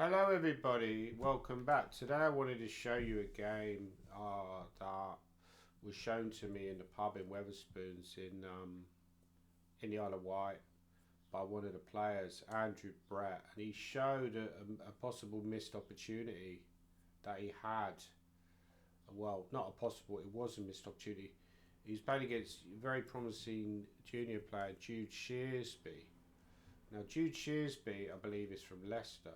Hello everybody, welcome back. Today I wanted to show you a game that was shown to me in the pub in Wetherspoons in the Isle of Wight by one of the players, Andrew Brett, and he showed a possible missed opportunity that he had. Well, not a possible, it was a missed opportunity. He's playing against a very promising junior player, Jude Shearsby. Now Jude Shearsby, I believe, is from Leicester,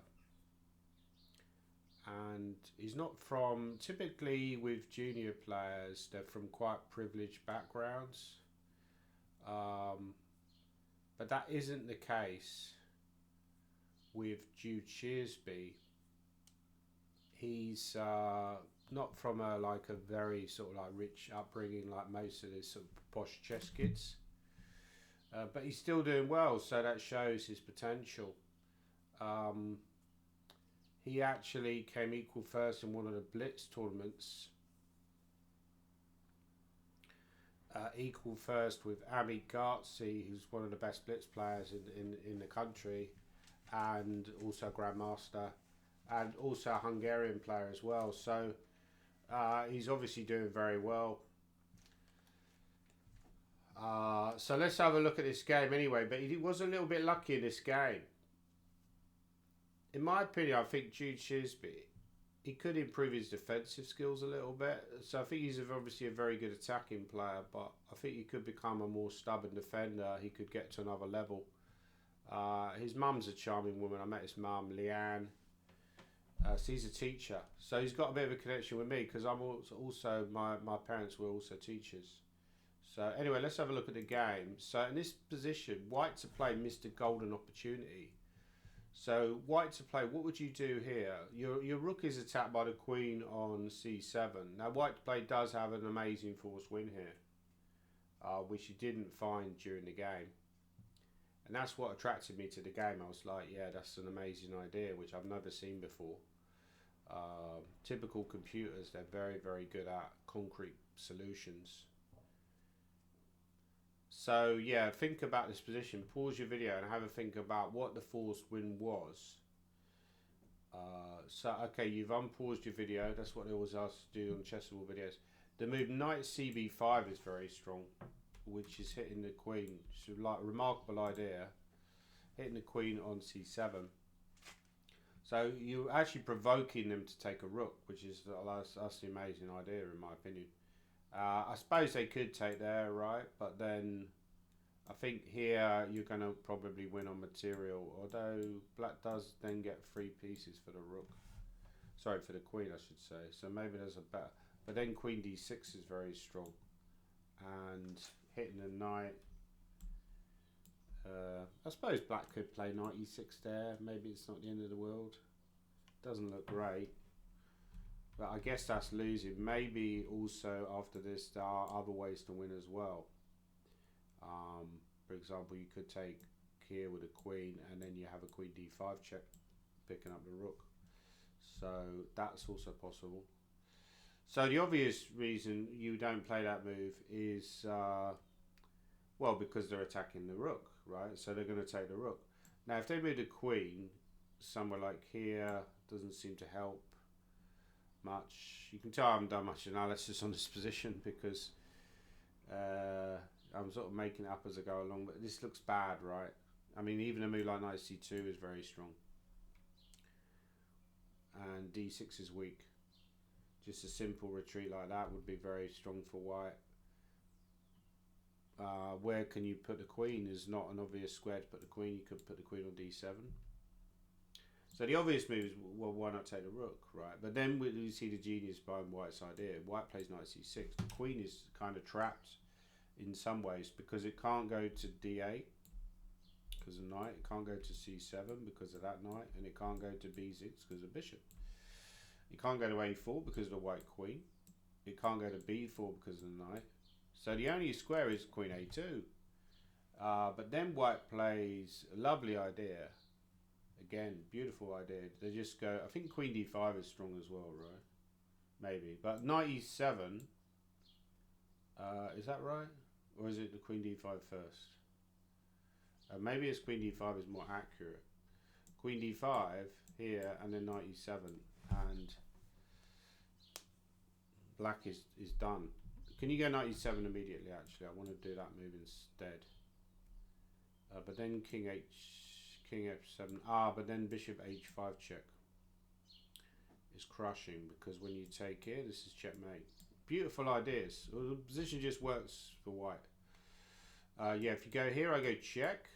and he's not from, typically with junior players they're from quite privileged backgrounds, um, but that isn't the case with Jude Shearsby. He's not from a very sort of like rich upbringing like most of the sort of posh chess kids, but he's still doing well, so that shows his potential. um, He actually came equal first in one of the Blitz tournaments, equal first with Amit Gartzi, who's one of the best Blitz players in the country, and also Grandmaster, and also a Hungarian player as well. So he's obviously doing very well. So let's have a look at this game anyway, but he was a little bit lucky in this game. In my opinion, I think Jude Shearsby, he could improve his defensive skills a little bit. So I think he's obviously a very good attacking player, but I think he could become a more stubborn defender. He could get to another level. His mum's a charming woman. I met his mum, Leanne. So he's a teacher. So he's got a bit of a connection with me because I'm also my parents were also teachers. So anyway, let's have a look at the game. So in this position, white to play missed a golden opportunity. So white to play, what would you do here? Your rook is attacked by the queen on c7. Now white to play does have an amazing forced win here, which you didn't find during the game. And that's what attracted me to the game. I was like, yeah, that's an amazing idea, which I've never seen before. Typical computers, they're very, very good at concrete solutions. So yeah, think about this position. Pause your video and have a think about what the forced win was. So okay, you've unpaused your video. That's what they always ask to do on chessable videos. The move knight cb5 is very strong, which is hitting the queen. It's like a remarkable idea, hitting the queen on c7. So you're actually provoking them to take a rook, which is that's the amazing idea in my opinion. I suppose they could take there, right? But then I think here you're going to probably win on material, although black does then get 3 pieces for the rook. Sorry, for the queen, I should say. So maybe there's a better... But then queen d6 is very strong. And hitting the knight... I suppose black could play knight e6 there. Maybe it's not the end of the world. Doesn't look great. But I guess that's losing. Maybe also after this there are other ways to win as well. For example, you could take here with a queen and then you have a queen d5 check, picking up the rook. So that's also possible. So the obvious reason you don't play that move is, well, because they're attacking the rook, right? So they're going to take the rook. Now if they move the queen somewhere like here, doesn't seem to help much. You can tell I haven't done much analysis on this position because I'm sort of making it up as I go along, but this looks bad, right? I mean, even a move like knight c2 is very strong, and d6 is weak. Just a simple retreat like that would be very strong for white. Where can you put the queen? There's not an obvious square to put the queen. You could put the queen on d7. So the obvious move is, well, why not take the rook, right? But then we see the genius behind white's idea. White plays knight c6. The queen is kind of trapped in some ways because it can't go to d8 because of knight. It can't go to c7 because of that knight, and it can't go to b6 because of bishop. It can't go to a4 because of the white queen. It can't go to b4 because of the knight. So the only square is queen a2. But then white plays a lovely idea. Again, beautiful idea. They just go, I think queen d5 is strong as well, right? Maybe. But knight e7, is that right? Or is it the queen d5 first? Maybe it's queen d5 is more accurate. queen d5 here, and then knight e7, and black is done. Can you go knight e7 immediately? Actually, I want to do that move instead. But then king f7. But then bishop h5 check is crushing, because when you take here, this is checkmate. Beautiful ideas. Well, the position just works for white. Yeah, if you go here, I go check,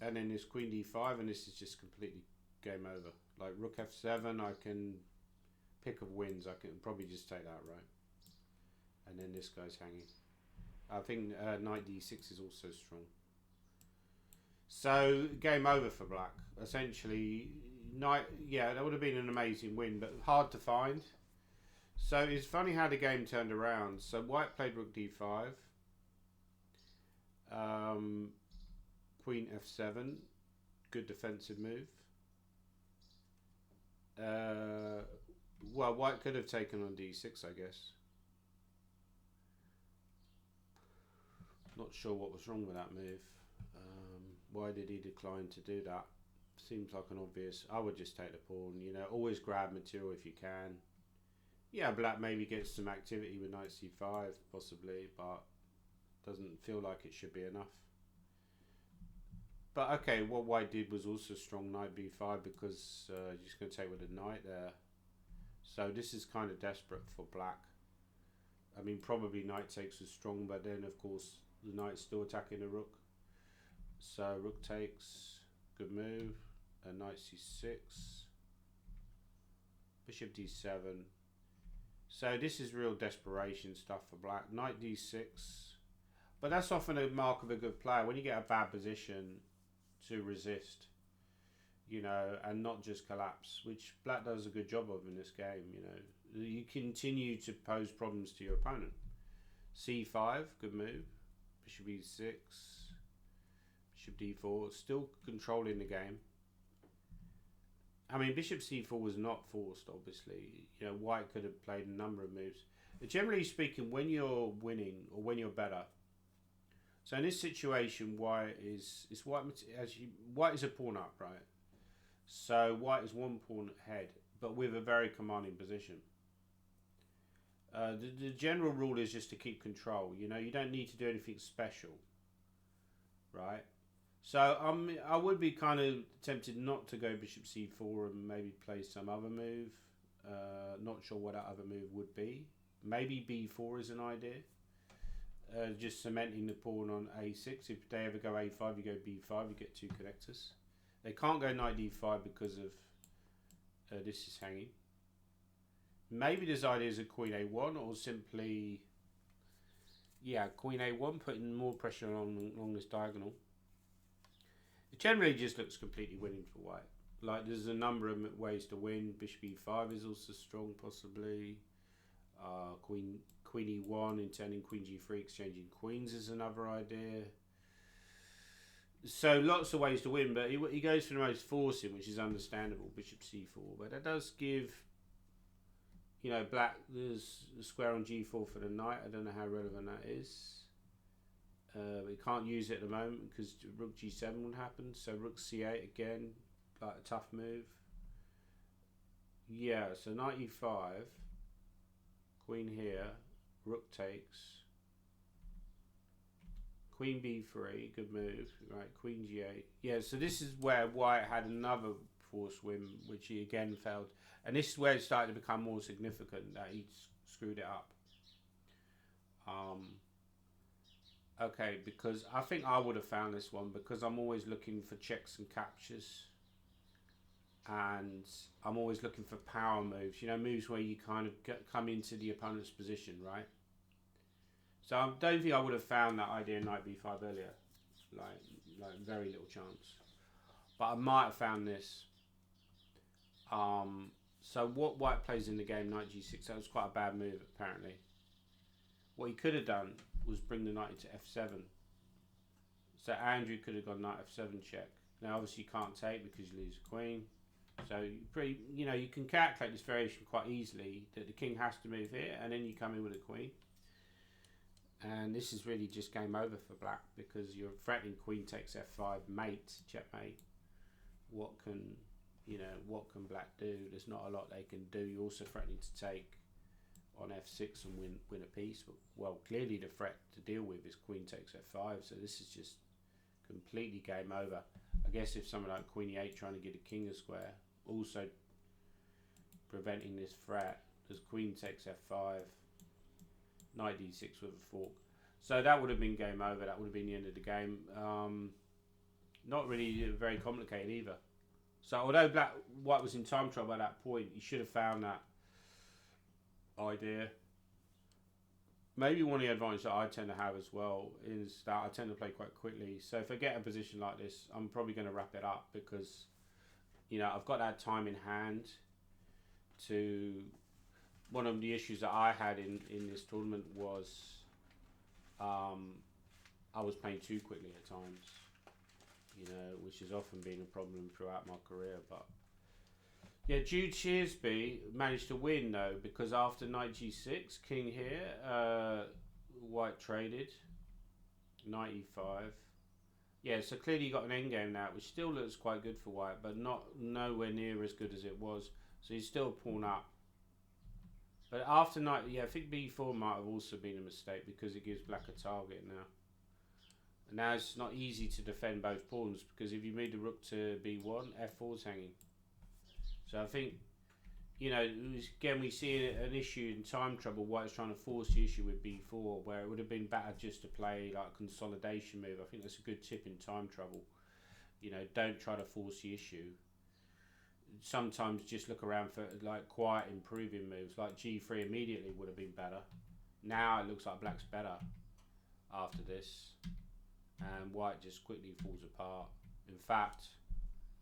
and then this queen d5, and this is just completely game over. Like rook f7, I can pick of wins. I can probably just take that, right? And then this guy's hanging. I think knight d6 is also strong. So game over for black. Essentially, knight. Yeah, that would have been an amazing win, but hard to find. So it's funny how the game turned around. So white played rook d5, queen f7, good defensive move. Well, white could have taken on d6, I guess. Not sure what was wrong with that move. Why did he decline to do that? Seems like an obvious. I would just take the pawn. You know, always grab material if you can. Yeah, black maybe gets some activity with knight c5, possibly, but doesn't feel like it should be enough. But okay, what white did was also strong, knight b5, because you're just going to take with a knight there. So this is kind of desperate for black. I mean, probably knight takes was strong, but then of course the knight's still attacking the rook. So rook takes, good move, and knight c6, bishop d7. So this is real desperation stuff for black. Knight d6, but that's often a mark of a good player, when you get a bad position to resist, you know, and not just collapse, which black does a good job of in this game. You know, you continue to pose problems to your opponent. c5, good move, bishop e6, bishop d4, still controlling the game. I mean, bishop c4 was not forced, obviously. You know, white could have played a number of moves. But generally speaking, when you're winning or when you're better, so in this situation, white is white is a pawn up, right? So white is one pawn ahead, but with a very commanding position. The general rule is just to keep control. You know, you don't need to do anything special, right? So I would be kind of tempted not to go bishop c4 and maybe play some other move. Not sure what that other move would be. Maybe b4 is an idea. Just cementing the pawn on a6. If they ever go a5, you go b5, you get two connectors. They can't go knight d5 because of this is hanging. Maybe this idea is a queen a1, or simply, yeah, queen a1, putting more pressure on this diagonal. It generally just looks completely winning for white. Like, there's a number of ways to win. Bishop e5 is also strong, possibly. Queen e1, intending queen g3, exchanging queens is another idea. So lots of ways to win, but he goes for the most forcing, which is understandable, bishop c4. But that does give, you know, black, there's a square on g4 for the knight. I don't know how relevant that is. We can't use it at the moment because rook g7 would happen. So rook c8 again, like a tough move. Yeah, so knight e5, queen here, rook takes, queen b3, good move, right? Queen g8. Yeah, so this is where white had another forced win, which he again failed, and this is where it started to become more significant that he screwed it up. Okay, because I think I would have found this one, because I'm always looking for checks and captures, and I'm always looking for power moves, you know, moves where you kind of come into the opponent's position, right? So I don't think I would have found that idea in knight b5 earlier, like very little chance, but I might have found this. So what white plays in the game, knight g6, that was quite a bad move apparently. What he could have done was bring the knight into f7. So Andrew could have gone knight f7 check. Now obviously you can't take because you lose a queen. So you know, you can calculate this variation quite easily, that the king has to move here and then you come in with a queen. And this is really just game over for black, because you're threatening queen takes f5, mate, checkmate. What can You know, what can black do? There's not a lot they can do. You're also threatening to take on f6 and win a piece. But, well, clearly the threat to deal with is queen takes f5, so this is just completely game over. I guess if someone like queen e8 trying to get a king a square, also preventing this threat, as queen takes f5, knight d6 with a fork. So that would have been game over. That would have been the end of the game. Not really very complicated either. So although white was in time trouble at that point, he should have found that idea. Maybe one of the advantages that I tend to have as well is that I tend to play quite quickly. So if I get a position like this, I'm probably going to wrap it up because, you know, I've got that time in hand to... One of the issues that I had in this tournament was I was playing too quickly at times, you know, which has often been a problem throughout my career. But yeah, Jude Shearsby managed to win though, because after knight g6, king here, white traded, knight e5. Yeah, so clearly you got an endgame now, which still looks quite good for white, but nowhere near as good as it was. So he's still pawn up. But after knight, yeah, I think b4 might have also been a mistake because it gives black a target now. And now it's not easy to defend both pawns because if you move the rook to b1, f4's hanging. So I think, you know, again, we see an issue in time trouble. White's trying to force the issue with b4, where it would have been better just to play like a consolidation move. I think that's a good tip in time trouble. You know, don't try to force the issue. Sometimes just look around for like quiet improving moves, like g3 immediately would have been better. Now it looks like black's better after this, and white just quickly falls apart. In fact,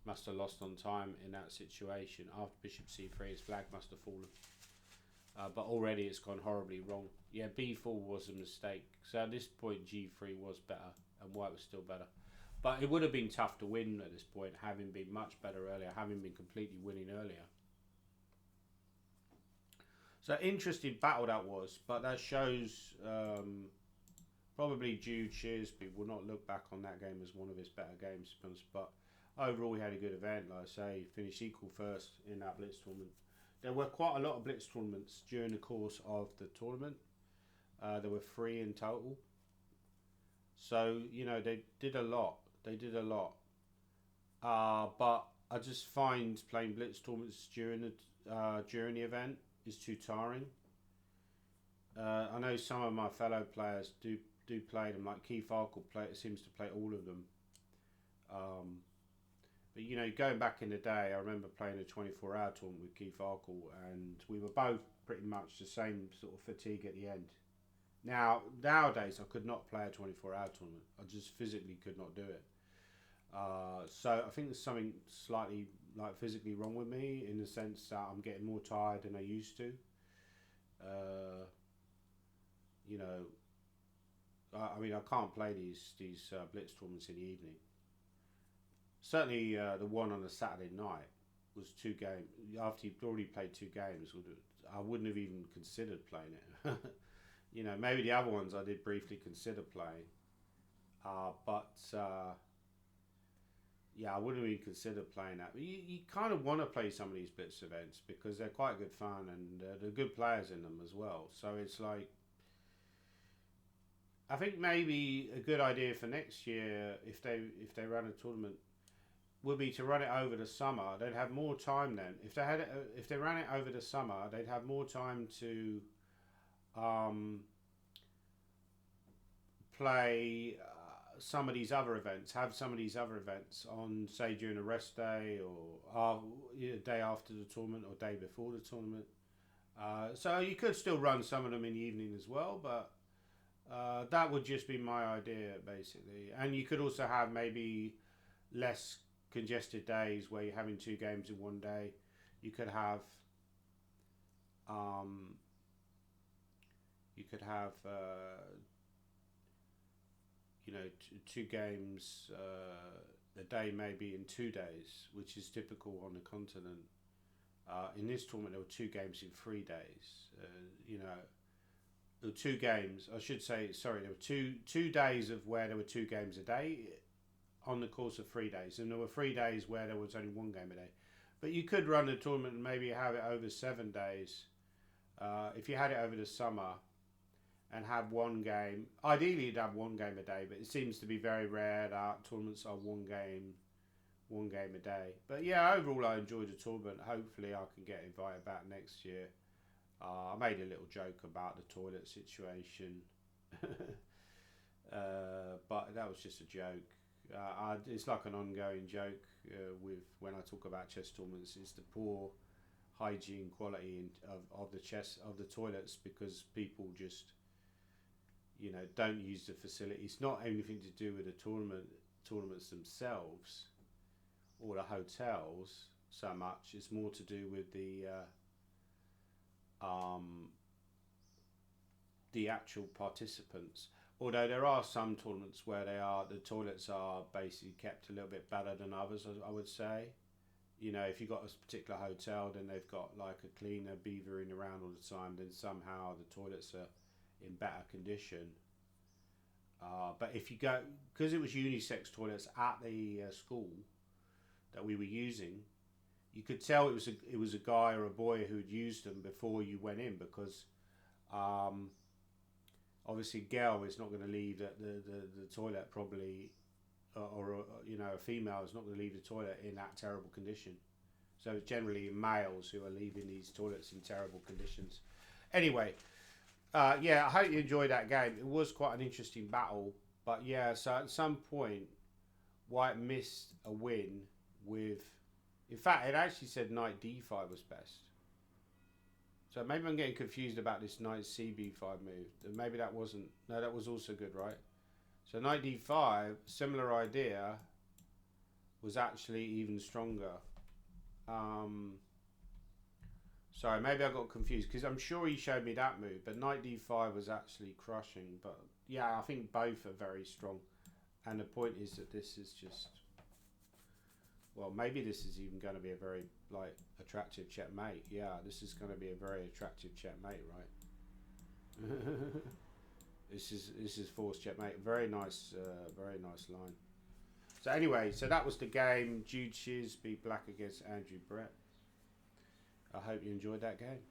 must have lost on time in that situation. After bishop c3, his flag must have fallen, but already it's gone horribly wrong. Yeah, b4 was a mistake, so at this point g3 was better and white was still better. But it would have been tough to win at this point, having been much better earlier, having been completely winning earlier. So interesting battle that was, but that shows probably Jude Shearsby will not look back on that game as one of his better games. But overall, we had a good event. Like I say, finished equal first in that Blitz tournament. There were quite a lot of Blitz tournaments during the course of the tournament. There were 3 in total. So, you know, they did a lot. They did a lot, but I just find playing Blitz tournaments during the event is too tiring. I know some of my fellow players do play them, like Keith Arkle seems to play all of them. But you know, going back in the day, I remember playing a 24-hour tournament with Keith Arkle, and we were both pretty much the same sort of fatigue at the end. Nowadays, I could not play a 24-hour tournament. I just physically could not do it. So I think there's something slightly like physically wrong with me in the sense that I'm getting more tired than I used to. You know, I mean, I can't play these Blitz tournaments in the evening. Certainly, the one on a Saturday night was 2 games. After you've already played 2 games, I wouldn't have even considered playing it. You know, maybe the other ones I did briefly consider playing, but yeah, I wouldn't even consider playing that. But you kind of want to play some of these Blitz events because they're quite good fun and there are good players in them as well. So it's like, I think maybe a good idea for next year, if they run a tournament, would be to run it over the summer. They'd have more time then. If they ran it over the summer, they'd have more time to play some of these other events, have some of these other events on, say, during a rest day or day after the tournament or day before the tournament. So you could still run some of them in the evening as well, but that would just be my idea, basically. And you could also have maybe less congested days where you're having 2 games in one day. You could have you know, 2 games a day, maybe in 2 days, which is typical on the continent. In this tournament, there were 2 games in 3 days. You know, there were 2 games. I should say, sorry, there were two days of where there were 2 games a day on the course of 3 days, and there were 3 days where there was only 1 game a day. But you could run the tournament and maybe have it over 7 days. If you had it over the summer and have one game, ideally you'd have one game a day, but it seems to be very rare that tournaments are one game a day. But yeah, overall I enjoyed the tournament. Hopefully I can get invited back next year. I made a little joke about the toilet situation, but that was just a joke. It's like an ongoing joke with when I talk about chess tournaments. It's the poor hygiene quality of the toilets, because people just don't use the facility. It's not anything to do with the tournaments themselves or the hotels so much. It's more to do with the actual participants. Although there are some tournaments where the toilets are basically kept a little bit better than others, I would say. If you've got a particular hotel, then they've got like a cleaner beavering around all the time, then somehow the toilets are in better condition. But if you go, because it was unisex toilets at the school that we were using, you could tell it was a guy or a boy who had used them before you went in, because obviously a girl is not going to leave the toilet probably, or a female is not going to leave the toilet in that terrible condition. So it's generally males who are leaving these toilets in terrible conditions. Anyway, yeah, I hope you enjoyed that game. It was quite an interesting battle, but yeah, so at some point White missed a win with, in fact it actually said knight d5 was best. So maybe I'm getting confused about this knight cb5 move. Maybe that wasn't, no, that was also good, right? So knight d5, similar idea, was actually even stronger. Sorry, maybe I got confused, because I'm sure he showed me that move, but knight d5 was actually crushing. But yeah, I think both are very strong. And the point is that this is just, well, maybe this is even going to be a very attractive checkmate. Yeah, this is going to be a very attractive checkmate, right? This is forced checkmate. Very nice line. So anyway, so that was the game. Jude Shearsby black against Andrew Brett. I hope you enjoyed that game.